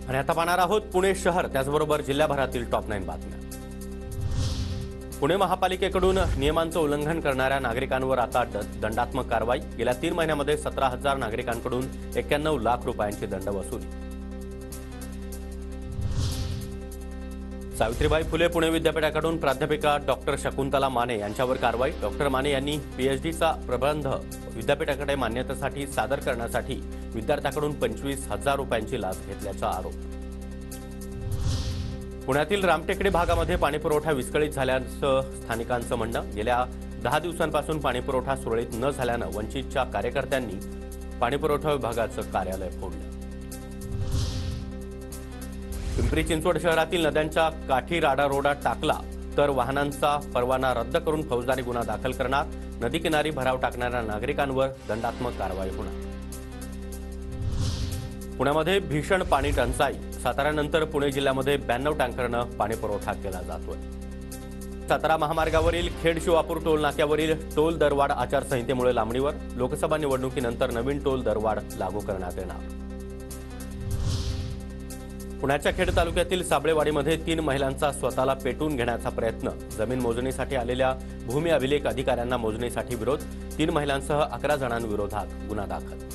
आणि आता पाहणार आहोत पुणे शहर त्याचबरोबर जिल्ह्याभरातील टॉप 9 बातम्या। पुणे महापालिकेकडून नियमांचं उल्लंघन करणाऱ्या नागरिकांवर आता दंडात्मक कारवाई। गेल्या 3 महिन्यांमध्ये 17,000 नागरिकांकडून 91 लाख रुपयांची दंड वसुली। सावित्रीबाई फुले पुणे विद्यापीठाकडून प्राध्यापिका डॉक्टर शकुंतला माने यांच्यावर कारवाई। डॉक्टर माने यांनी पीएचडीचा प्रबंध विद्यापीठाकडे मान्यतेसाठी सादर करण्यासाठी विद्यार्थ्यांकडून 25,000 रुपयांची लाच घेतल्याचा आरोप। पुण्यातील रामटेकडी भागामध्ये पाणीपुरवठा विस्कळीत झाल्याचं स्थानिकांचं म्हणणं। गेल्या 10 दिवसांपासून पाणीपुरवठा सुरळीत न झाल्यानं वंचितच्या कार्यकर्त्यांनी पाणीपुरवठा विभागाचं कार्यालय फोडलं। पिंपरी चिंचवड शहरातील नद्यांच्या काठी राडारोडा टाकला तर वाहनांचा परवाना रद्द करून फौजदारी गुन्हा दाखल करणार। नदी किनारी भराव टाकणाऱ्या नागरिकांवर दंडात्मक कारवाई होणार। पुण्यामध्ये भीषण पाणी टंचाई। साताऱ्यानंतर पुणे जिल्ह्यामध्ये 92 टँकरनं पाणी पुरवठा केला जातोय। सातारा महामार्गावरील खेड शिवापूर टोल नाक्यावरील टोल दरवाढ आचारसंहितेमुळे लांबणीवर। लोकसभा निवडणुकीनंतर नवीन टोल दरवाढ लागू करण्यात येणार। पुण्याच्या खेड तालुक्यातील साबळेवाडीमध्ये 3 महिलांचा स्वतःला पेटून घेण्याचा प्रयत्न। जमीन मोजणीसाठी आलेल्या भूमी अभिलेख अधिकाऱ्यांना मोजणीसाठी विरोध। 3 महिलांसह 11 जणांविरोधात गुन्हा दाखल।